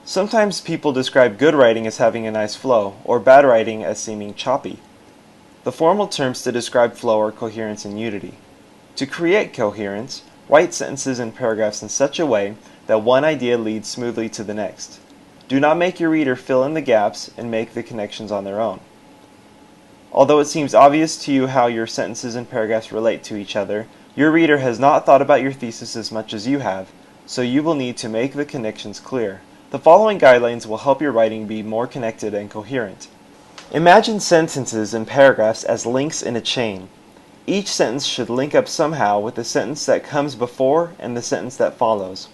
Sometimes people describe good writing as having a nice flow, or bad writing as seeming choppy. The formal terms to describe flow are coherence and unity. To create coherence, write sentences and paragraphs in such a way that one idea leads smoothly to the next. Do not make your reader fill in the gaps and make the connections on their own. Although it seems obvious to you how your sentences and paragraphs relate to each other, your reader has not thought about your thesis as much as you have, so you will need to make the connections clear. The following guidelines will help your writing be more connected and coherent. Imagine sentences and paragraphs as links in a chain. Each sentence should link up somehow with the sentence that comes before and the sentence that follows.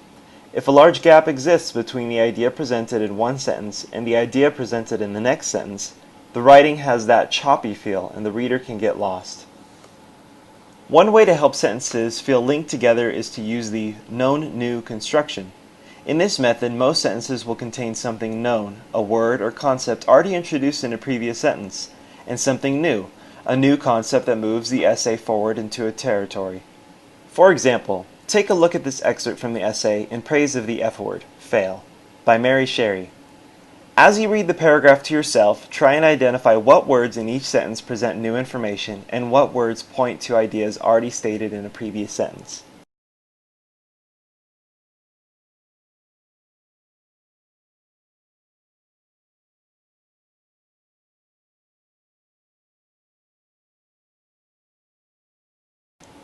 If a large gap exists between the idea presented in one sentence and the idea presented in the next sentence, the writing has that choppy feel and the reader can get lost. One way to help sentences feel linked together is to use the known-new construction. In this method, most sentences will contain something known, a word or concept already introduced in a previous sentence, and something new, a new concept that moves the essay forward into a territory. For example, take a look at this excerpt from the essay In Praise of the F Word, Fail, by Mary Sherry. As you read the paragraph to yourself, try and identify what words in each sentence present new information and what words point to ideas already stated in a previous sentence.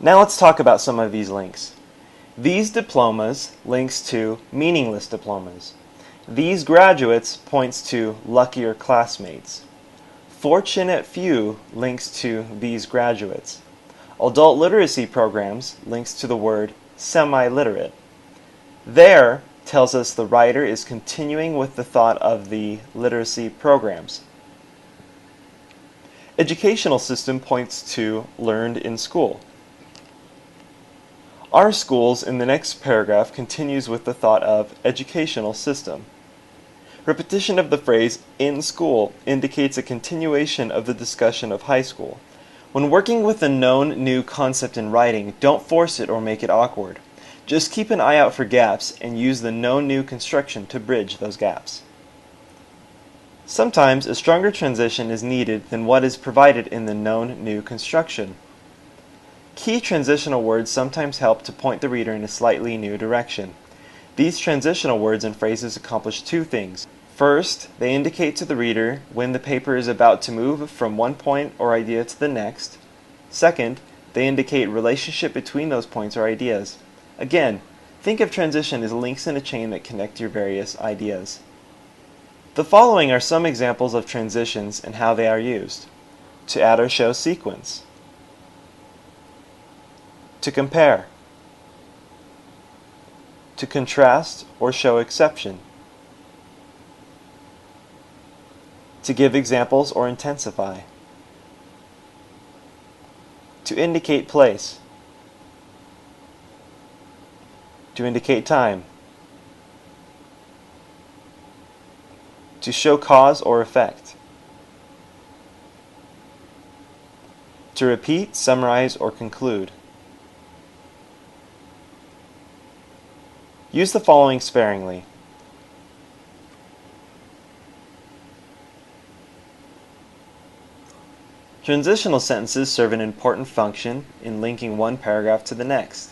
Now let's talk about some of these links. These diplomas links to meaningless diplomas. These graduates points to luckier classmates. Fortunate few links to these graduates. Adult literacy programs links to the word semi-literate. There tells us the writer is continuing with the thought of the literacy programs. Educational system points to learned in school. Our schools in the next paragraph continues with the thought of educational system. Repetition of the phrase in school indicates a continuation of the discussion of high school. When working with a known new concept in writing, don't force it or make it awkward. Just keep an eye out for gaps and use the known new construction to bridge those gaps. Sometimes a stronger transition is needed than what is provided in the known new construction. Key transitional words sometimes help to point the reader in a slightly new direction. These transitional words and phrases accomplish two things. First, they indicate to the reader when the paper is about to move from one point or idea to the next. Second, they indicate relationship between those points or ideas. Again, think of transition as links in a chain that connect your various ideas. The following are some examples of transitions and how they are used. To add or show sequence. To compare. To contrast or show exception. To give examples or intensify. To indicate place. To indicate time. To show cause or effect. To repeat, summarize, or conclude. Use the following sparingly. Transitional sentences serve an important function in linking one paragraph to the next.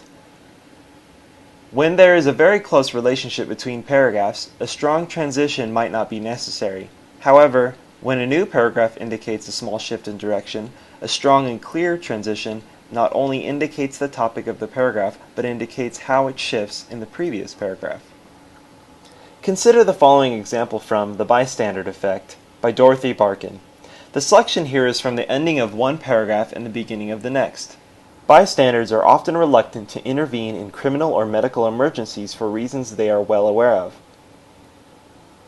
When there is a very close relationship between paragraphs, a strong transition might not be necessary. However, when a new paragraph indicates a small shift in direction, a strong and clear transition not only indicates the topic of the paragraph, but indicates how it shifts in the previous paragraph. Consider the following example from The Bystander Effect by Dorothy Barkin. The selection here is from the ending of one paragraph and the beginning of the next. Bystanders are often reluctant to intervene in criminal or medical emergencies for reasons they are well aware of.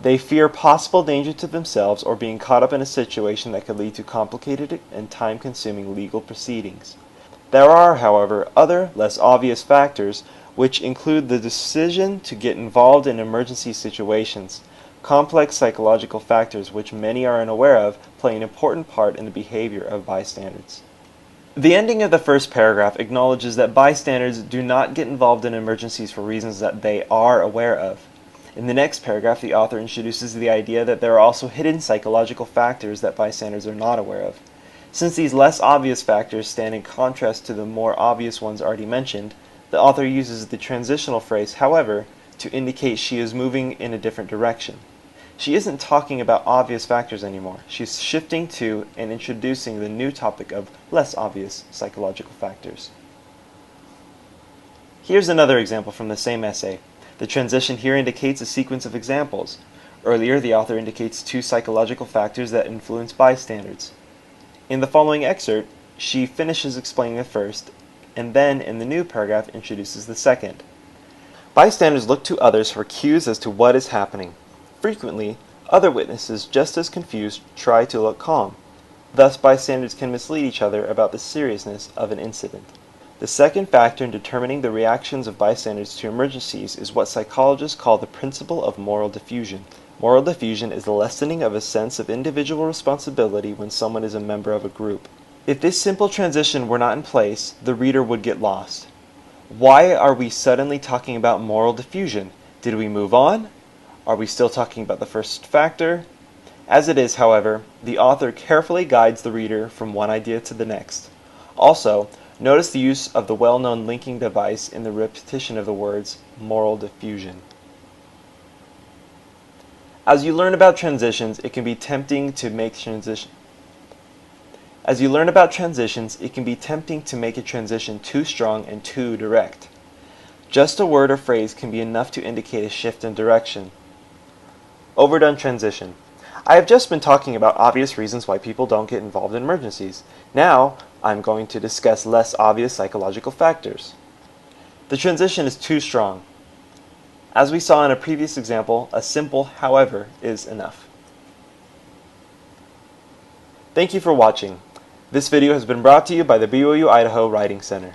They fear possible danger to themselves or being caught up in a situation that could lead to complicated and time-consuming legal proceedings. There are, however, other, less obvious factors which include the decision to get involved in emergency situations. Complex psychological factors which many are unaware of play an important part in the behavior of bystanders. The ending of the first paragraph acknowledges that bystanders do not get involved in emergencies for reasons that they are aware of. In the next paragraph, the author introduces the idea that there are also hidden psychological factors that bystanders are not aware of. Since these less obvious factors stand in contrast to the more obvious ones already mentioned, the author uses the transitional phrase, however, to indicate she is moving in a different direction. She isn't talking about obvious factors anymore. She's shifting to and introducing the new topic of less obvious psychological factors. Here's another example from the same essay. The transition here indicates a sequence of examples. Earlier, the author indicates two psychological factors that influence bystanders. In the following excerpt, she finishes explaining the first, and then in the new paragraph introduces the second. Bystanders look to others for cues as to what is happening. Frequently, other witnesses, just as confused, try to look calm. Thus, bystanders can mislead each other about the seriousness of an incident. The second factor in determining the reactions of bystanders to emergencies is what psychologists call the principle of moral diffusion. Moral diffusion is the lessening of a sense of individual responsibility when someone is a member of a group. If this simple transition were not in place, the reader would get lost. Why are we suddenly talking about moral diffusion? Did we move on? Are we still talking about the first factor? As it is, however, the author carefully guides the reader from one idea to the next. Also, notice the use of the well-known linking device in the repetition of the words moral diffusion. As you learn about transitions, it can be tempting to make a transition too strong and too direct. Just a word or phrase can be enough to indicate a shift in direction. Overdone transition. I have just been talking about obvious reasons why people don't get involved in emergencies. Now, I'm going to discuss less obvious psychological factors. The transition is too strong. As we saw in a previous example, a simple however is enough. Thank you for watching. This video has been brought to you by the BYU-Idaho Writing Center.